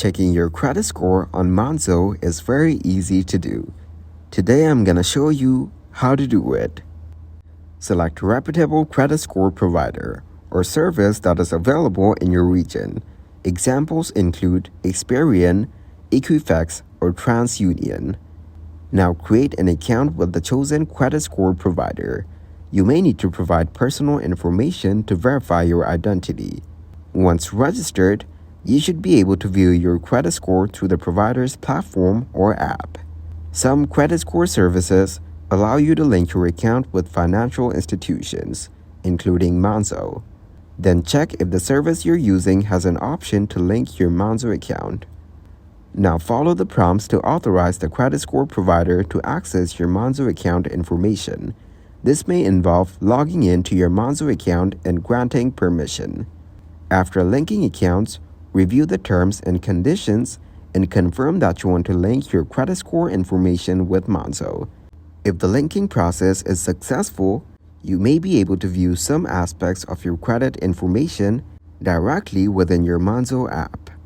Checking your credit score on Monzo is very easy to do. Today I'm going to show you how to do it. Select a reputable credit score provider or service that is available in your region. Examples include Experian, Equifax, or TransUnion. Now create an account with the chosen credit score provider. You may need to provide personal information to verify your identity. Once registered, you should be able to view your credit score through the provider's platform or app. Some credit score services allow you to link your account with financial institutions, including Monzo. Then check if the service you're using has an option to link your Monzo account. Now follow the prompts to authorize the credit score provider to access your Monzo account information. This may involve logging in to your Monzo account and granting permission. After linking accounts, review the terms and conditions and confirm that you want to link your credit score information with Monzo. If the linking process is successful, you may be able to view some aspects of your credit information directly within your Monzo app.